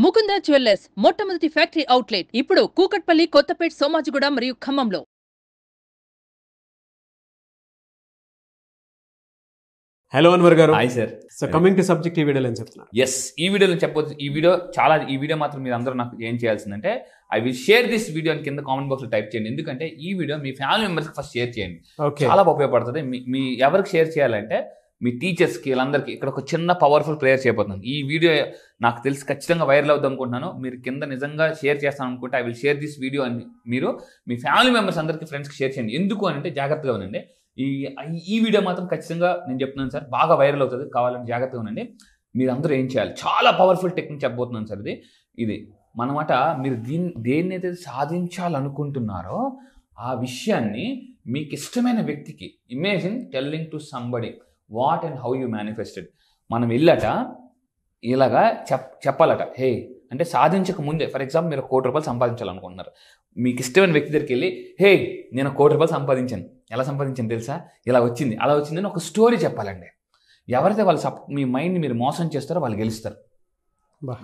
Mukunda jewellers మొట్టమొదటి factory outlet ఇప్పుడు కూకట్పల్లి, కొత్తపేట్, సోమాజిగూడ మరియు ఖమ్మంలో. హలో అన్వర్ గారు. Hi sir. So coming to subject, ఈ వీడియోలో ఏం చెప్తున్నారు? ఎస్, ఈ వీడియోలో చెప్పొచ్చు. ఈ వీడియో మాత్రం మీరు అందరూ నాకు ఏం చేయాల్సిందంటే, I will share this video అని కింద కామెంట్ బాక్స్ లో టైప్ చేయండి. ఎందుకంటే ఈ వీడియో మీ ఫ్యామిలీ మెంబర్స్ కి ఫస్ట్ షేర్ చేయండి. చాలా ఉపయోగపడుతుంది. మీ ఎవరికి షేర్ చేయాలంటే మీ టీచర్స్ కి, వీళ్ళందరికీ. ఇక్కడ ఒక చిన్న పవర్ఫుల్ ప్రేయర్ చేయబోతున్నాను. ఈ వీడియో నాకు తెలిసి ఖచ్చితంగా వైరల్ అవుతుంది అనుకుంటున్నాను. మీరు కింద నిజంగా షేర్ చేస్తాను అనుకుంటే I will share this video అని మీరు మీ ఫ్యామిలీ మెంబర్స్ అందరికీ, ఫ్రెండ్స్కి షేర్ చేయండి. ఎందుకు అని అంటే జాగ్రత్తగా ఉండండి. ఈ వీడియో మాత్రం ఖచ్చితంగా నేను చెప్తున్నాను సార్, బాగా వైరల్ అవుతుంది. కావాలంటే జాగ్రత్తగా ఉండండి. మీరు అందరూ ఏం చేయాలి, చాలా పవర్ఫుల్ టెక్నిక్ చెప్పబోతున్నాను సార్. ఇది మనమాట. మీరు దేన్నైతే సాధించాలనుకుంటున్నారో ఆ విషయాన్ని మీకు ఇష్టమైన వ్యక్తికి, imagine telling to somebody what and how you manifested. మనం వెళ్ళట ఇలాగా చెప్పాలట. హే అంటే సాధించక ముందే, ఫర్ ఎగ్జాంపుల్ మీరు 1 కోటి రూపాయలు సంపాదించాలనుకుంటున్నారు. మీకు ఇష్టమైన వ్యక్తి దగ్గరికి వెళ్ళి, హే నేను 1 కోటి రూపాయలు సంపాదించాను, ఎలా సంపాదించాను తెలుసా, ఇలా వచ్చింది, అలా వచ్చిందని ఒక స్టోరీ చెప్పాలండి. ఎవరైతే వాళ్ళు మీ మైండ్ని మీరు మోసం చేస్తారో వాళ్ళు గెలుస్తారు.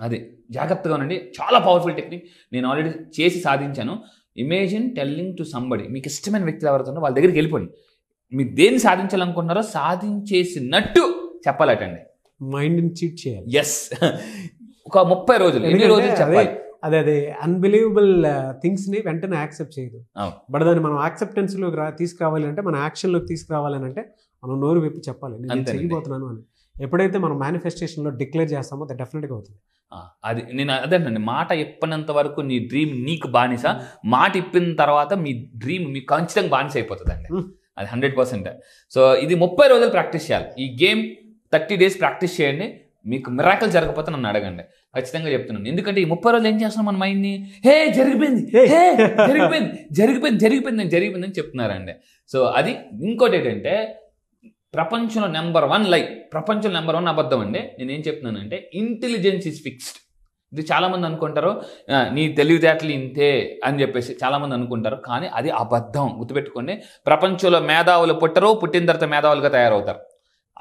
అది జాగ్రత్తగా ఉండండి. చాలా పవర్ఫుల్ టెక్నిక్, నేను ఆల్రెడీ చేసి సాధించాను. Imagine telling to somebody. మీకు ఇష్టమైన వ్యక్తులు ఎవరైతే వాళ్ళ దగ్గరికి వెళ్ళిపోండి. మీరు దేన్ని సాధించాలనుకుంటున్నారో సాధించేసినట్టు చెప్పాలటండి. మైండ్ని చీట్ చేయాలి. ఎస్, ఒక 30 రోజులు, ఎన్ని రోజులు చెప్పాలి. అదే అన్బిలీవబుల్ థింగ్స్ ని వెంటనే యాక్సెప్ట్ చేయదు. బట్ దాన్ని మనం యాక్సెప్టెన్స్ లోకి తీసుకురావాలి అంటే, మన యాక్షన్ లోకి తీసుకురావాలి అంటే మనం నోరు విప్పి చెప్పాలి, నేను చేయబోతున్నాను అని. ఎప్పుడైతే మనం మేనిఫెస్టేషన్ లో డిక్లేర్ చేస్తామో అది డెఫినెట్ గా అవుతుంది. అది నేను అదేనండి, మాట ఇప్పనంత వరకు నీ డ్రీమ్ నీకు బానిస, మాట ఇప్పిన తర్వాత మీ డ్రీమ్ మీకు ఖచ్చితంగా బానిస అయిపోతుంది అండి. అది 100%. సో ఇది 30 రోజులు ప్రాక్టీస్ చేయాలి. ఈ గేమ్ 30 days ప్రాక్టీస్ చేయండి. మీకు మిరాకిల్ జరగకపోతే నన్ను అడగండి, ఖచ్చితంగా చెప్తున్నాను. ఎందుకంటే ఈ 30 రోజులు ఏం చేస్తున్నాం మన మైండ్ని, హే జరిగిపోయింది, హే జరిగిపోయింది అని చెప్తున్నారండి. సో అది. ఇంకోటి ఏంటంటే, ప్రపంచంలో నెంబర్ 1 లై, ప్రపంచంలో నెంబర్ 1 అబద్ధం అండి. నేనేం చెప్తున్నానంటే, ఇంటెలిజెన్స్ ఈజ్ ఫిక్స్డ్. ఇది చాలామంది అనుకుంటారు, నీ తెలివితేటలు ఇంతే అని చెప్పేసి చాలామంది అనుకుంటారు, కానీ అది అబద్ధం. గుర్తుపెట్టుకోండి, ప్రపంచంలో మేధావులు పుట్టరు, పుట్టిన తర్వాత మేధావులుగా తయారవుతారు.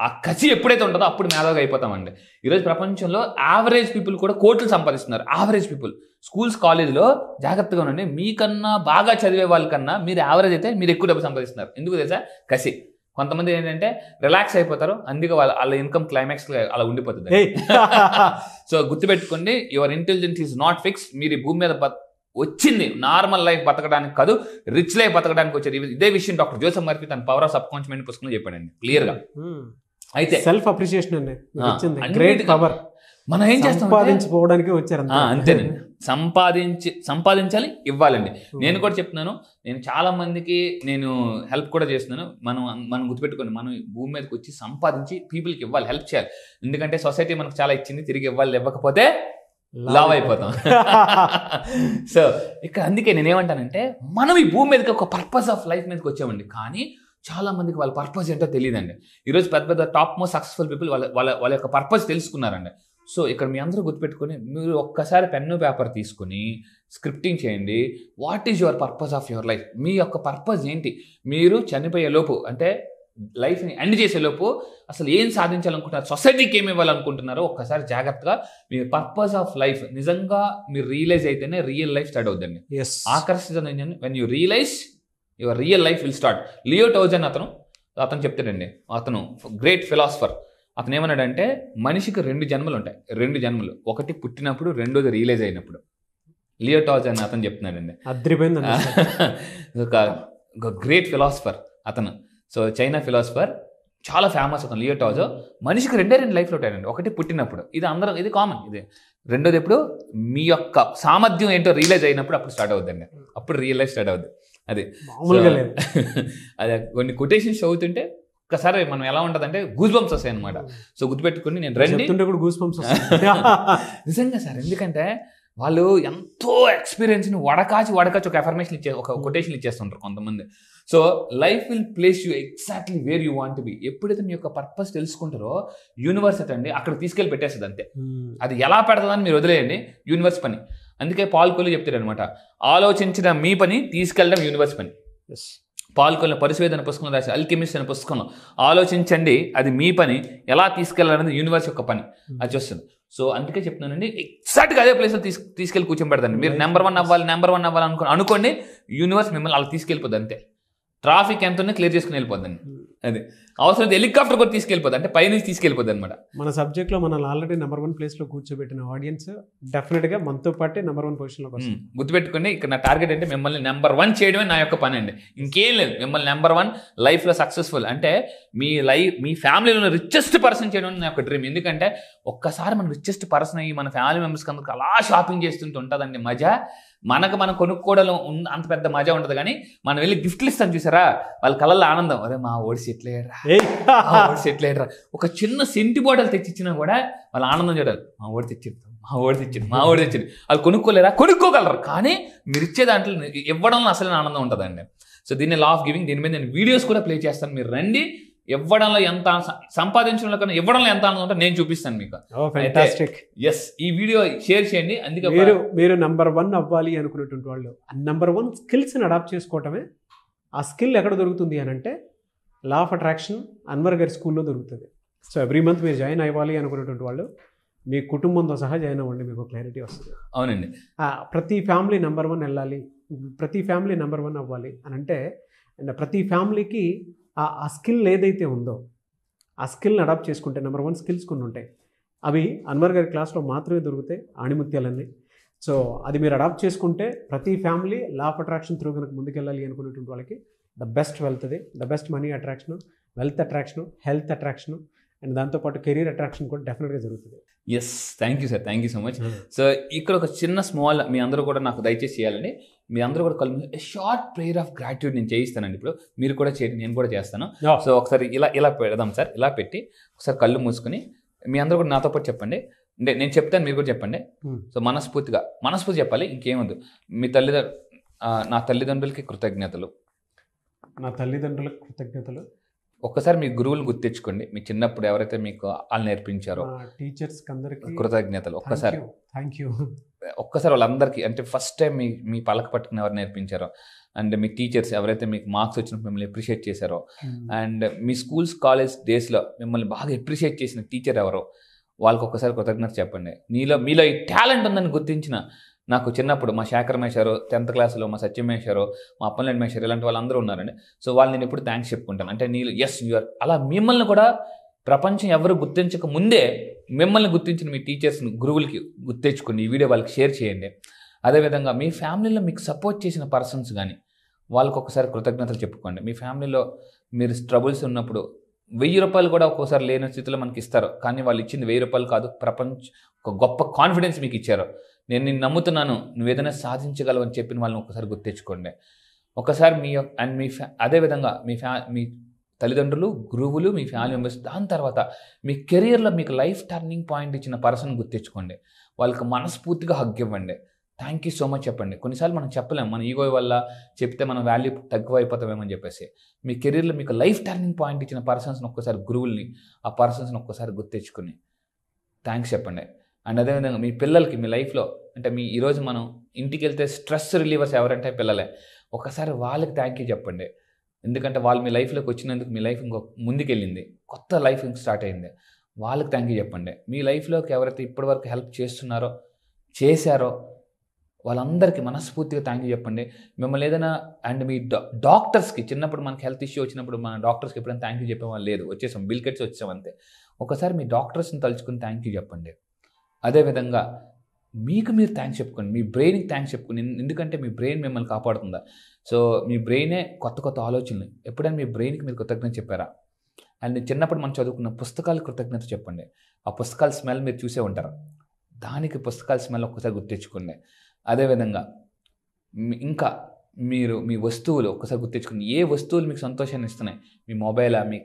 ఆ కసి ఎప్పుడైతే ఉంటుందో అప్పుడు మేధావిగా అయిపోతామండి. ఈరోజు ప్రపంచంలో యావరేజ్ పీపుల్ కూడా కోట్లు సంపాదిస్తున్నారు. యావరేజ్ పీపుల్ స్కూల్స్, కాలేజ్లో జాగ్రత్తగా ఉండండి. మీకన్నా బాగా చదివే వాళ్ళకన్నా మీరు యావరేజ్ అయితే మీరు ఎక్కువ డబ్బు సంపాదిస్తున్నారు. ఎందుకు తెలుసా? కసి. కొంతమంది ఏంటంటే రిలాక్స్ అయిపోతారు, అందుకే వాళ్ళ ఇన్కమ్ క్లైమాక్స్ అలా ఉండిపోతుంది. సో గుర్తుపెట్టుకోండి, your intelligence is not fix. మీరు ఈ భూమి మీద వచ్చింది నార్మల్ లైఫ్ బతకడానికి కాదు, రిచ్ లైఫ్ బతకడానికి వచ్చేది. ఇదే విషయం డాక్టర్ జోసెఫ్ మర్ఫీ తన power of sub conscious mind పుస్తకంలో చెప్పాడండి క్లియర్గా. అయితే సెల్ఫ్ అప్రిషియేషన్ అండి, గ్రేట్ పవర్. మనం ఏం చేస్తాం, సంపాదించుకోవడానికి వచ్చారు అంతేనండి. సంపాదించాలి, ఇవ్వాలండి. నేను కూడా చెప్తున్నాను, నేను చాలా మందికి నేను హెల్ప్ కూడా చేస్తున్నాను. మనం గుర్తుపెట్టుకోండి, మనం భూమి మీదకి వచ్చి సంపాదించి పీపుల్కి ఇవ్వాలి, హెల్ప్ చేయాలి. ఎందుకంటే సొసైటీ మనకు చాలా ఇచ్చింది, తిరిగి ఇవ్వాలి. ఇవ్వకపోతే లావ్ అయిపోతాం. సో ఇక్కడ అందుకే నేనేమంటానంటే, మనం ఈ భూమి మీదకి ఒక పర్పస్ ఆఫ్ లైఫ్ మీదకి వచ్చామండి. కానీ చాలా మందికి వాళ్ళ పర్పస్ ఏంటో తెలియదండి. ఈరోజు పెద్ద టాప్ మోస్ట్ సక్సెస్ఫుల్ పీపుల్ వాళ్ళ యొక్క పర్పస్ తెలుసుకున్నారండి. సో ఇక్కడ మీ అందరూ గుర్తుపెట్టుకొని, మీరు ఒక్కసారి పెన్ను పేపర్ తీసుకుని స్క్రిప్టింగ్ చేయండి. What is your purpose of your life? మీ యొక్క పర్పస్ ఏంటి? మీరు చనిపోయే లోపు, అంటే లైఫ్ని ఎండ్ చేసేలోపు అసలు ఏం సాధించాలనుకుంటున్నారు, సొసైటీకి ఏమి ఇవ్వాలనుకుంటున్నారో ఒక్కసారి జాగ్రత్తగా మీ పర్పస్ ఆఫ్ లైఫ్ నిజంగా మీరు రియలైజ్ అయితేనే రియల్ లైఫ్ స్టార్ట్ అవుతుందండి. ఆకర్షించండి. When you realise your real life will start. Leo టౌజన్ అతను చెప్తాడండి, అతను గ్రేట్ ఫిలాసఫర్. అతను ఏమన్నాడంటే, మనిషికి 2 జన్మలు ఉంటాయి. 2 జన్మలు, ఒకటి పుట్టినప్పుడు, రెండోది రియలైజ్ అయినప్పుడు. లియో టౌజన్ అతను చెప్తున్నాడండి, ఒక గ్రేట్ ఫిలాసఫర్ అతను. సో చైనా ఫిలాసఫర్, చాలా ఫేమస్ అతను లియో టౌజో. మనిషికి 2 లైఫ్లో ఉంటాయండి. ఒకటి పుట్టినప్పుడు, ఇది కామన్. ఇది రెండోది ఎప్పుడు మీ యొక్క సామర్థ్యం ఏంటో రియలైజ్ అయినప్పుడు, అప్పుడు స్టార్ట్ అవుతుందండి. అప్పుడు రియల్ లైఫ్ స్టార్ట్ అవుద్ది. అది అదే కొన్ని కొటేషన్స్ చదువుతుంటే ఒక్కసారి మనం ఎలా ఉంటుందంటే గూస్ బంప్స్ వస్తాయి అనమాట. సో గుర్తుపెట్టుకుని, నేను రండి నిజంగా సార్, ఎందుకంటే వాళ్ళు ఎంతో ఎక్స్పీరియన్స్ని వడకాచి ఒక అఫర్మేషన్ ఒక కొటేషన్ ఇచ్చేస్తుంటారు కొంతమంది. So life will place you exactly where you want be. ఎప్పుడైతే మీ యొక్క పర్పస్ తెలుసుకుంటారో యూనివర్స్ అండి అక్కడ తీసుకెళ్ళి పెట్టేస్తుంది అంతే. అది ఎలా పెడతాదని మీరు వదిలేయండి, యూనివర్స్ పని. అందుకే పాల్ కోహ్లీ చెప్తాడు అనమాట, ఆలోచించిన మీ పని తీసుకెళ్ళడం యూనివర్స్ పని. పాల్ కోహ్లీ పరిశోధన అనే పుస్తకంలో రాశారు, అల్కెమిస్ట్ అనే పుస్తకంలో, ఆలోచించండి అది మీ పని, ఎలా తీసుకెళ్ళాలనేది యూనివర్స్ యొక్క పని. అది చూస్తుంది. సో అందుకే చెప్తున్నానండి, ఎగ్జాక్ట్గా అదే ప్లేస్లో తీసుకెళ్ళి కూర్చోబెడతాను. మీరు నెంబర్ వన్ అవ్వాలి అనుకోండి, యూనివర్స్ మిమ్మల్ని అలా తీసుకెళ్ళిపోద్ది అంతే. ట్రాఫిక్ ఎంతనే క్లియర్ చేసుకుని వెళ్ళిపోద్దండి. అది అవసరం హెలికాప్టర్ కూడా తీసుకెళ్ళిపోద్ది, అంటే పైనుంచి తీసుకెళ్ళిపోద్ది అనమాట. మన సబ్జెక్ట్లో మనల్ని ఆల్రెడీ నెంబర్ 1 ప్లేస్లో కూర్చోబెట్టిన ఆడియన్స్ డెఫినెట్గా మనతో పాటే నెంబర్ 1 పొజిషన్లోకి వస్తుంది. గుర్తుపెట్టుకోండి, ఇక్కడ నా టార్గెట్ అంటే మిమ్మల్ని నెంబర్ 1 చేయడమే నా యొక్క పని అండి, ఇంకేం లేదు. మిమ్మల్ని నెంబర్ 1 లైఫ్లో సక్సెస్ఫుల్ అంటే మీ ఫ్యామిలీలో రిచెస్ట్ పర్సన్ చేయడం నా యొక్క డ్రీమ్. ఎందుకంటే ఒక్కసారి మన రిచెస్ట్ పర్సన్ అయ్యి మన ఫ్యామిలీ మెంబర్స్కి అందరికి అలా షాపింగ్ చేస్తుంటే ఉంటుందండి మజా. మనం కొనుక్కోవడం అంత పెద్ద మజా ఉంటుంది, కానీ మనం వెళ్ళి గిఫ్ట్లు ఇస్తాం చూసారా, వాళ్ళ కళ్ళల్లో ఆనందం. అరే మా ఓడి సెటిల్ అయ్యారా, ఒక చిన్న సెంటి బాటిల్ తెచ్చిచ్చినా కూడా వాళ్ళ ఆనందం చూడాలి. మా ఓడి తెచ్చింది వాళ్ళు కొనుక్కోగలరు, కానీ మీరు ఇచ్చే దాంట్లో ఇవ్వడంలో అసలు ఆనందం ఉంటుందండి. సో దీన్ని లా ఆఫ్ గివింగ్, దీని మీద నేను వీడియోస్ కూడా ప్లే చేస్తాను. మీరు రండి, ఇవ్వడంలో ఎంత సంపాదించడంలో కన్నా ఇవ్వడంలో ఎంత ఆనందం ఉంటుందో నేను చూపిస్తాను మీకు. ఎస్, ఈ వీడియో షేర్ చేయండి. అందుకే మీరు నెంబర్ 1 అవ్వాలి అనుకునేటువంటి వాళ్ళు నెంబర్ 1 స్కిల్స్ని అడాప్ట్ చేసుకోవటమే. ఆ స్కిల్ ఎక్కడ దొరుకుతుంది అని అంటే లా ఆఫ్ అట్రాక్షన్ అన్వర్ గారి స్కూల్లో దొరుకుతుంది. సో ఎవ్రీ మంత్ మీరు జాయిన్ అవ్వాలి అనుకునేటువంటి వాళ్ళు మీ కుటుంబంతో సహా జాయిన్ అవ్వండి, మీకు క్లారిటీ వస్తుంది. అవునండి, ప్రతి ఫ్యామిలీ నెంబర్ 1 వెళ్ళాలి, ప్రతి ఫ్యామిలీ నెంబర్ 1 అవ్వాలి అని అంటే ప్రతి ఫ్యామిలీకి ఆ స్కిల్ ఏదైతే ఉందో ఆ స్కిల్ని అడాప్ట్ చేసుకుంటే నెంబర్ 1 స్కిల్స్ కొన్ని ఉంటాయి. అవి అన్వర్ గారి క్లాస్లో మాత్రమే దొరుకుతాయి, ఆణిముత్యాలన్నీ. సో అది మీరు అడాప్ట్ చేసుకుంటే ప్రతి family law of attraction through కనుక ముందుకెళ్ళాలి అనుకునేటువంటి వాళ్ళకి ద బెస్ట్ వెళ్తుంది, the best money attraction, wealth attraction, health attraction, and దాంతోపాటు కెరీర్ అట్రాక్షన్ కూడా డెఫినెట్గా జరుగుతుంది. Yes, thank you sir, thank you so much. So ఇక్కడ ఒక చిన్న స్మాల్ మీ అందరూ కూడా నాకు దయచేసి చేయాలండి. మీ అందరూ కూడా షార్ట్ ప్రేయర్ ఆఫ్ గ్రాట్యూడ్ నేను చేయిస్తానండి. ఇప్పుడు మీరు కూడా చేయండి, నేను కూడా చేస్తాను. సో ఒకసారి ఇలా పెడదాం సార్, ఇలా పెట్టి ఒకసారి కళ్ళు మూసుకొని మీ అందరూ కూడా నాతో పాటు చెప్పండి. అంటే నేను చెప్తాను, మీరు కూడా చెప్పండి. సో మనస్ఫూర్తి చెప్పాలి, ఇంకేమొద్దు. నా తల్లిదండ్రులకి కృతజ్ఞతలు. ఒక్కసారి మీ గురువులు గుర్తించుకోండి. మీ చిన్నప్పుడు ఎవరైతే మీకు వాళ్ళు నేర్పించారో టీచర్స్ కృతజ్ఞతలు. ఒక్కసారి వాళ్ళందరికీ, అంటే ఫస్ట్ టైం మీ పలక పట్టుకుని ఎవరు నేర్పించారో, అండ్ మీ టీచర్స్ ఎవరైతే మీకు మార్క్స్ వచ్చినప్పుడు మిమ్మల్ని అప్రిషియేట్ చేశారో, అండ్ మీ స్కూల్స్ కాలేజ్ డేస్లో మిమ్మల్ని బాగా అప్రిషియేట్ చేసిన టీచర్ ఎవరో, వాళ్ళకి ఒక్కసారి కృతజ్ఞత చెప్పండి. మీలో ఈ టాలెంట్ ఉందని గుర్తించిన, నాకు చిన్నప్పుడు మా శేఖర్ మేషారు, 10th క్లాస్లో మా సత్యం మేషారు, మా అప్పలనేని మేషారు, ఇలాంటి వాళ్ళందరూ ఉన్నారండి. సో వాళ్ళు నేను ఎప్పుడు థ్యాంక్స్ చెప్పుకుంటాను. అంటే నీళ్ళు యూఆర్ అలా మిమ్మల్ని కూడా ప్రపంచం ఎవరు గుర్తించక ముందే మిమ్మల్ని గుర్తించిన మీ టీచర్స్ని, గురువులకి గుర్తించుకుని ఈ వీడియో వాళ్ళకి షేర్ చేయండి. అదేవిధంగా మీ ఫ్యామిలీలో మీకు సపోర్ట్ చేసిన పర్సన్స్ కానీ వాళ్ళకి ఒకసారి కృతజ్ఞతలు చెప్పుకోండి. మీ ఫ్యామిలీలో మీరు ట్రబుల్స్ ఉన్నప్పుడు 1000 రూపాయలు కూడా ఒక్కోసారి లేని స్థితిలో మనకి ఇస్తారు, కానీ వాళ్ళు ఇచ్చింది 1000 రూపాయలు కాదు, ఒక గొప్ప కాన్ఫిడెన్స్ మీకు ఇచ్చారు. నేను నిన్ను నమ్ముతున్నాను, నువ్వు ఏదైనా సాధించగలవు అని చెప్పిన వాళ్ళని ఒకసారి గుర్తించుకోండి. ఒకసారి అదేవిధంగా మీ తల్లిదండ్రులు, గురువులు, మీ ఫ్యామిలీ మెంబర్స్, దాని తర్వాత మీ కెరియర్లో మీకు లైఫ్ టర్నింగ్ పాయింట్ ఇచ్చిన పర్సన్ గుర్తించుకోండి. వాళ్ళకి మనస్ఫూర్తిగా హగ్ ఇవ్వండి, థ్యాంక్ యూ సో మచ్ చెప్పండి. కొన్నిసార్లు మనం చెప్పలేం, మన ఈగో వల్ల చెప్తే మన వాల్యూ తక్కువ అయిపోతామేమని చెప్పేసి. మీ కెరీర్లో మీకు లైఫ్ టర్నింగ్ పాయింట్ ఇచ్చిన పర్సన్స్ని ఒక్కసారి, గురువుల్ని, ఆ పర్సన్స్ని ఒక్కసారి గుర్తించుకుని థ్యాంక్స్ చెప్పండి. అండ్ అదేవిధంగా మీ పిల్లలకి, మీ లైఫ్లో అంటే ఈరోజు మనం ఇంటికి వెళ్తే స్ట్రెస్ రిలీవర్స్ ఎవరంటే పిల్లలే. ఒకసారి వాళ్ళకి థ్యాంక్ యూ చెప్పండి. ఎందుకంటే వాళ్ళు మీ లైఫ్లోకి వచ్చినందుకు మీ లైఫ్ ఇంకో ముందుకెళ్ళింది, కొత్త లైఫ్ స్టార్ట్ అయింది. వాళ్ళకి థ్యాంక్ యూ చెప్పండి. మీ లైఫ్లోకి ఎవరైతే ఇప్పటివరకు హెల్ప్ చేశారో వాళ్ళందరికీ మనస్ఫూర్తిగా థ్యాంక్ యూ చెప్పండి. మిమ్మల్ని ఏదైనా, అండ్ మీ డాక్టర్స్కి, చిన్నప్పుడు మనకి హెల్త్ ఇష్యూ వచ్చినప్పుడు మన డాక్టర్స్కి ఎప్పుడైనా థ్యాంక్ యూ చెప్పేవాళ్ళు లేదు, వచ్చేసాం బిల్ కట్స్ వచ్చాం అంతే. ఒకసారి మీ డాక్టర్స్ని తలుచుకుని థ్యాంక్ యూ చెప్పండి. అదేవిధంగా మీకు మీరు థ్యాంక్స్ చెప్పుకోండి, మీ బ్రెయిన్కి థ్యాంక్స్ చెప్పుకోండి. ఎందుకంటే మీ బ్రెయిన్ మిమ్మల్ని కాపాడుతుందా. సో మీ బ్రెయినే కొత్త ఆలోచనలు. ఎప్పుడైనా మీ బ్రెయిన్కి మీరు కృతజ్ఞత చెప్పారా? అండ్ చిన్నప్పుడు మనం చదువుకున్న పుస్తకాలు కృతజ్ఞత చెప్పండి. ఆ పుస్తకాల స్మెల్ మీరు చూసే ఉంటారు, దానికి పుస్తకాల స్మెల్ ఒక్కసారి గుర్తించుకోండి. అదేవిధంగా ఇంకా మీరు మీ వస్తువులు ఒక్కసారి గుర్తించుకోండి. ఏ వస్తువులు మీకు సంతోషాన్ని ఇస్తున్నాయి? మీ మొబైలా, మీ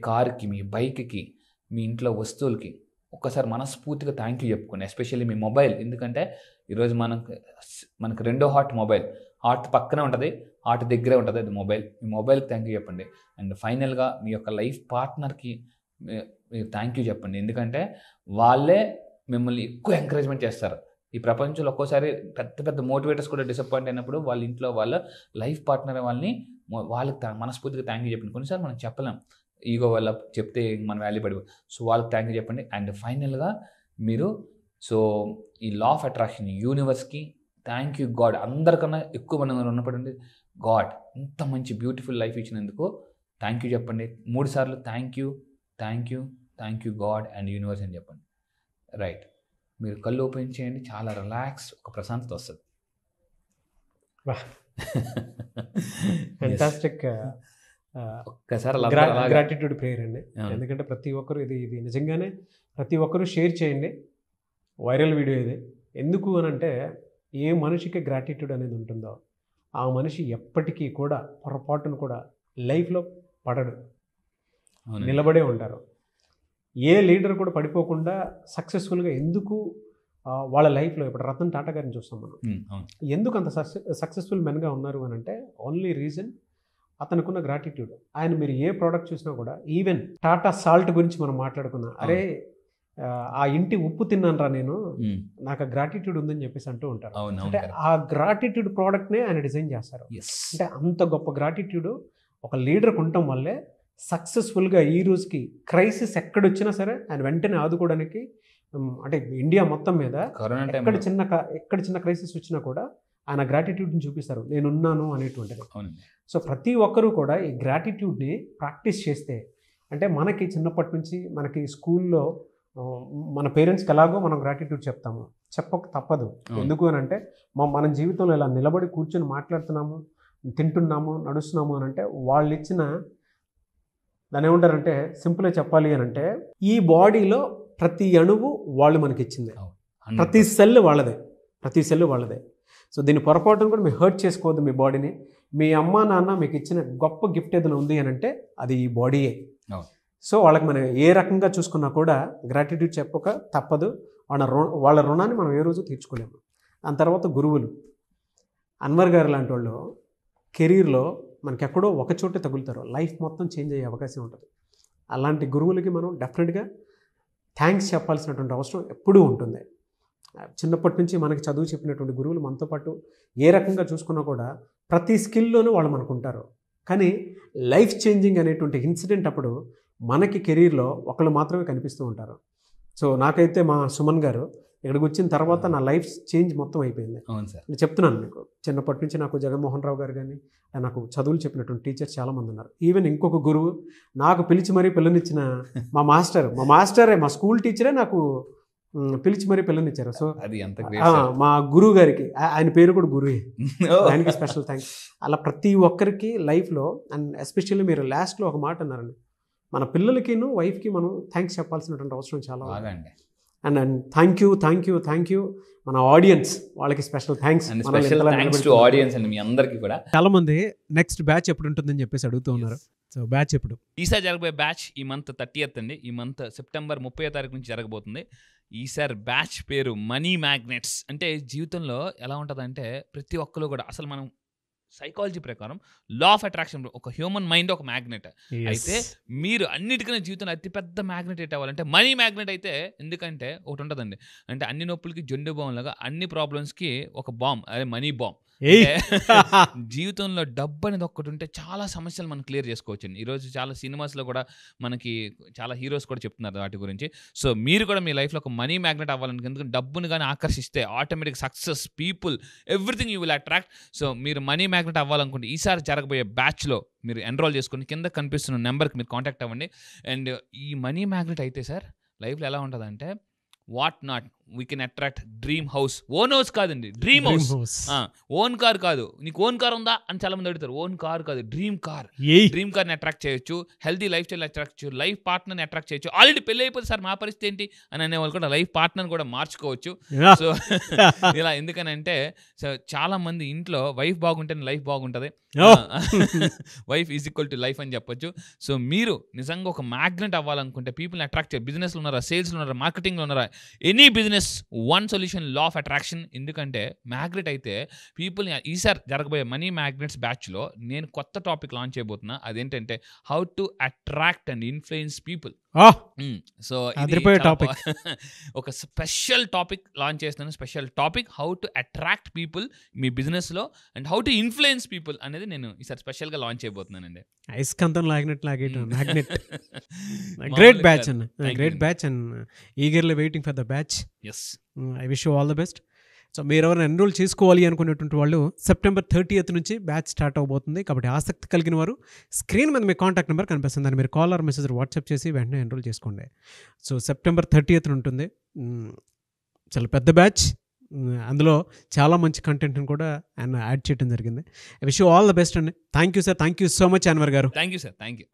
కార్కి, మీ బైక్కి, మీ ఇంట్లో వస్తువులకి ఒక్కసారి మనస్ఫూర్తిగా థ్యాంక్ యూ చెప్పుకోండి. ఎస్పెషల్లీ మీ మొబైల్, ఎందుకంటే ఈరోజు మనకు రెండో హార్ట్ మొబైల్. హార్ట్ పక్కనే ఉంటుంది, హార్ట్ దగ్గరే ఉంటుంది, అది మొబైల్. మీ మొబైల్కి థ్యాంక్ యూ చెప్పండి. అండ్ ఫైనల్గా మీ యొక్క లైఫ్ పార్ట్నర్కి మీరు థ్యాంక్ యూ చెప్పండి. ఎందుకంటే వాళ్ళే మిమ్మల్ని ఎక్కువ ఎంకరేజ్మెంట్ చేస్తారు. ఈ ప్రపంచంలో ఒక్కోసారి పెద్ద మోటివేటర్స్ కూడా డిసప్పాయింట్ అయినప్పుడు వాళ్ళ ఇంట్లో వాళ్ళ లైఫ్ పార్ట్నర్ వాళ్ళకి మనస్ఫూర్తిగా థ్యాంక్ యూ చెప్పండి. కొన్నిసార్లు మనం చెప్పలేం, ఈగో వల్ల చెప్తే మన వాల్యూ పడిపోయి. సో వాళ్ళకి థ్యాంక్ యూ చెప్పండి. అండ్ ఫైనల్గా మీరు సో ఈ లా ఆఫ్ అట్రాక్షన్ యూనివర్స్కి థ్యాంక్ యూ గాడ్, అందరికన్నా ఎక్కువ మనం ఉన్నప్పుడు గాడ్ ఇంత మంచి బ్యూటిఫుల్ లైఫ్ ఇచ్చినందుకు థ్యాంక్ యూ చెప్పండి 3 సార్లు. Thank you, thank you, thank you God and universe అని చెప్పండి. రైట్, మీరు కళ్ళు ఓపెన్ చేయండి, చాలా రిలాక్స్, ఒక ప్రశాంతత వస్తుంది. ఫెంటాస్టిక్. ఒక్కసారి గ్రాటిట్యూడ్ ప్రేయర్ అండి. ఎందుకంటే ప్రతి ఒక్కరు ఇది నిజంగానే ప్రతి ఒక్కరు షేర్ చేయండి. వైరల్ వీడియో ఇది. ఎందుకు అని అంటే ఏ మనిషికి గ్రాటిట్యూడ్ అనేది ఉంటుందో ఆ మనిషి ఎప్పటికీ కూడా పొరపాటును కూడా లైఫ్లో పడడు, నిలబడే ఉంటారు. ఏ లీడర్ కూడా పడిపోకుండా సక్సెస్ఫుల్గా ఎందుకు వాళ్ళ లైఫ్లో, ఇప్పుడు రతన్ టాటా గారిని చూస్తాం మనం, ఎందుకు అంత సక్సెస్ఫుల్ మెన్గా ఉన్నారు అని అంటే ఓన్లీ రీజన్ అతనుకున్న గ్రాటిట్యూడ్. ఆయన మీరు ఏ ప్రోడక్ట్ చూసినా కూడా, ఈవెన్ టాటా సాల్ట్ గురించి మనం మాట్లాడుకున్నా, అరే ఆ ఇంటి ఉప్పు తిన్నానరా నేను, నాకు ఆ గ్రాటిట్యూడ్ ఉందని చెప్పేసి అంటూ ఉంటారు. అంటే ఆ గ్రాటిట్యూడ్ ప్రోడక్ట్నే ఆయన డిజైన్ చేస్తారు. అంటే అంత గొప్ప గ్రాటిట్యూడ్ ఒక లీడర్కి ఉండటం వల్లే సక్సెస్ఫుల్గా ఈ రోజుకి క్రైసిస్ ఎక్కడొచ్చినా సరే ఆయన వెంటనే ఆదుకోవడానికి, అంటే ఇండియా మొత్తం మీద ఎక్కడ చిన్న క్రైసిస్ వచ్చినా కూడా ఆయన గ్రాటిట్యూడ్ని చూపిస్తారు, నేనున్నాను అనేటువంటిది. సో ప్రతి ఒక్కరూ కూడా ఈ గ్రాటిట్యూడ్ని ప్రాక్టీస్ చేస్తే, అంటే మనకి చిన్నప్పటి నుంచి మనకి స్కూల్లో మన పేరెంట్స్కి ఎలాగో మనం గ్రాటిట్యూడ్ చెప్తాము, చెప్పక తప్పదు. ఎందుకు అని అంటే మన జీవితంలో ఇలా నిలబడి కూర్చొని మాట్లాడుతున్నాము, తింటున్నాము, నడుస్తున్నాము అని అంటే వాళ్ళు ఇచ్చిన, దాని ఏమంటారంటే సింపుల్గా చెప్పాలి అని అంటే ఈ బాడీలో ప్రతి అణువు వాళ్ళు మనకి ఇచ్చింది, ప్రతి సెల్ వాళ్ళదే. సో దీని పొరపాటును కూడా మీరు హర్ట్ చేసుకోవద్దు మీ బాడీని. మీ అమ్మ నాన్న మీకు ఇచ్చిన గొప్ప గిఫ్ట్ ఏదైనా ఉంది అని అంటే అది ఈ బాడీయే. సో వాళ్ళకి మనం ఏ రకంగా చూసుకున్నా కూడా గ్రాటిట్యూడ్ చెప్పక తప్పదు. వాళ్ళ రుణాన్ని మనం ఏ రోజు తీర్చుకోలేము. దాని తర్వాత గురువులు, అన్వర్ గారు లాంటి వాళ్ళు కెరీర్లో మనకి ఎక్కడో ఒక చోటే తగులుతారు, లైఫ్ మొత్తం చేంజ్ అయ్యే అవకాశం ఉంటుంది. అలాంటి గురువులకి మనం డెఫినెట్గా థ్యాంక్స్ చెప్పాల్సినటువంటి అవసరం ఎప్పుడూ ఉంటుంది. చిన్నప్పటి నుంచి మనకి చదువు చెప్పినటువంటి గురువులు మనతో పాటు ఏ రకంగా చూసుకున్నా కూడా ప్రతి స్కిల్లోనూ వాళ్ళు మనకు ఉంటారు. కానీ లైఫ్ చేంజింగ్ అనేటువంటి ఇన్సిడెంట్ అప్పుడు మనకి కెరీర్లో ఒకళ్ళు మాత్రమే కనిపిస్తూ ఉంటారు. సో నాకైతే మా సుమన్ గారు ఇక్కడికి వచ్చిన తర్వాత నా లైఫ్ చేంజ్ మొత్తం అయిపోయింది. అవును సార్, నేను చెప్తున్నాను మీకు, చిన్నప్పటి నుంచి నాకు జగన్మోహన్ రావు గారు కానీ నాకు చదువులు చెప్పినటువంటి టీచర్స్ చాలామంది ఉన్నారు. ఈవెన్ ఇంకొక గురువు నాకు పిలిచి మరీ పిల్లనిచ్చిన మా మాస్టరే మా స్కూల్ టీచరే నాకు పిలిచి మరీ పిల్లనిచ్చారు. సో అది మా గురువు గారికి, ఆయన పేరు కూడా గురువే, ఆయనకి స్పెషల్ థ్యాంక్స్. అలా ప్రతి ఒక్కరికి లైఫ్లో, అండ్ ఎస్పెషల్లీ మీరు లాస్ట్లో ఒక మాట అన్నారండి, మన పిల్లలకిను వైఫ్కి మనం థ్యాంక్స్ చెప్పాల్సినటువంటి అవసరం చాలా ఉంది. అండ్ థ్యాంక్ యూ మన ఆడియన్స్, వాళ్ళకి స్పెషల్ థ్యాంక్స్. మీ అందరికీ కూడా చాలా మంది నెక్స్ట్ బ్యాచ్ ఎప్పుడు ఉంటుందని చెప్పేసి అడుగుతూ ఉన్నారు. సో బ్యాచ్ ఎప్పుడు? ఈసారి జరగబోయే బ్యాచ్ ఈ మంత్ 30th అండి. ఈ మంత్ సెప్టెంబర్ 30వ తారీఖు నుంచి జరగబోతుంది. ఈసారి బ్యాచ్ పేరు మనీ మ్యాగ్నెట్స్. అంటే జీవితంలో ఎలా ఉంటుందంటే ప్రతి ఒక్కరు కూడా, అసలు మనం సైకాలజీ ప్రకారం లా ఆఫ్ అట్రాక్షన్, ఒక హ్యూమన్ మైండ్ ఒక మ్యాగ్నెట్. అయితే మీరు అన్నిటికన్నా జీవితంలో అతిపెద్ద మ్యాగ్నెట్ ఏంటి అవ్వాలంటే మనీ మ్యాగ్నెట్ అయితే. ఎందుకంటే ఒకటి ఉంటుందండి, అంటే అన్ని నొప్పులకి జొండు బాంబ్ లాగా అన్ని ప్రాబ్లమ్స్కి ఒక బాంబ్, అదే మనీ బాంబ్. జీవితంలో డబ్బు అనేది ఒక్కటి ఉంటే చాలా సమస్యలు మనం క్లియర్ చేసుకోవచ్చు. ఈరోజు చాలా సినిమాస్లో కూడా మనకి చాలా హీరోస్ కూడా చెప్తున్నారు వాటి గురించి. సో మీరు కూడా మీ లైఫ్లో ఒక మనీ మ్యాగ్నెట్ అవ్వాలని, ఎందుకంటే డబ్బుని కానీ ఆకర్షిస్తే automatic success, people, everything you will attract. So మీరు మనీ మ్యాగ్నెట్ అవ్వాలనుకుంటే ఈసారి జరగబోయే బ్యాచ్లో మీరు ఎన్రోల్ చేసుకుని కింద కనిపిస్తున్న నెంబర్కి మీరు కాంటాక్ట్ అవ్వండి. అండ్ ఈ మనీ మ్యాగ్నెట్ అయితే సార్ లైఫ్లో ఎలా ఉంటుందంటే, what not we can attract dream house. Own house కాదండి, డ్రీమ్ హౌస్. ఓన్ కార్ కాదు, నీకు ఓన్ కార్ ఉందా అని చాలా మంది అడుగుతారు. ఓన్ కార్ కాదు, డ్రీమ్ కార్. డ్రీమ్ కార్ని అట్రాక్ట్ చేయొచ్చు, హెల్తీ లైఫ్ స్టైల్ అట్రాక్ట్ చేయొచ్చు, లైఫ్ పార్ట్నర్ని అట్రాక్ట్ చేయొచ్చు. ఆల్రెడీ పెళ్ళి అయిపోతే సార్ మా పరిస్థితి ఏంటి అని అనేవాళ్ళు కూడా లైఫ్ పార్ట్నర్ కూడా మార్చుకోవచ్చు. సో ఇలా ఎందుకనంటే, సో చాలా మంది ఇంట్లో వైఫ్ బాగుంటేనే లైఫ్ బాగుంటుంది, wife is equal to life అని చెప్పొచ్చు. సో మీరు నిజంగా ఒక మ్యాగ్నెట్ అవ్వాలనుకుంటే, పీపుల్ని అట్రాక్ట్ చేయాలి. బిజినెస్లో ఉన్నారా, సేల్స్లో ఉన్నారా, మార్కెటింగ్లో ఉన్నారా, any business, one solution law of attraction. ఎందుకంటే మ్యాగ్నెట్ అయితే పీపుల్ని, ఈసారి జరగబోయే మనీ మ్యాగ్నెట్స్ బ్యాచ్లో నేను కొత్త టాపిక్ లాంచ్ చేయబోతున్నా. అదేంటంటే how to attract and influence people. So అదిరిపోయే topic. ఒక స్పెషల్ టాపిక్ లాంచ్ చేస్తున్నాను. Special topic how to attract people మీ బిజినెస్లో and how to influence people అనేది నేను ఈసారి స్పెషల్గా లాంచ్ చేయబోతున్నానండి. ఐస్కంతం లాగేయటం మ్యాగ్నెట్. గ్రేట్ బ్యాచ్ అన్న, great batch and eagerly waiting for the batch. Yes, I wish you all the best. So మీరు ఎవరైనా ఎన్రోల్ చేసుకోవాలి అనుకునేటువంటి వాళ్ళు September 30th నుంచి బ్యాచ్ స్టార్ట్ అవబోతుంది. కాబట్టి ఆసక్తి కలిగిన వారు స్క్రీన్ మీద మీ కాంటాక్ట్ నెంబర్ కనిపిస్తుంది, దాన్ని మీరు కాల్ ఆర్ మెసేజ్ వాట్సాప్ చేసి వెంటనే ఎన్రోల్ చేసుకోండి. సో September 30th ఉంటుంది. చాలా పెద్ద బ్యాచ్, అందులో చాలా మంచి కంటెంట్ని కూడా ఆయన యాడ్ చేయడం జరిగింది. I wish you all the best అండి. Thank you sir, thank you so much Anwar గారు. Thank you sir, thank you.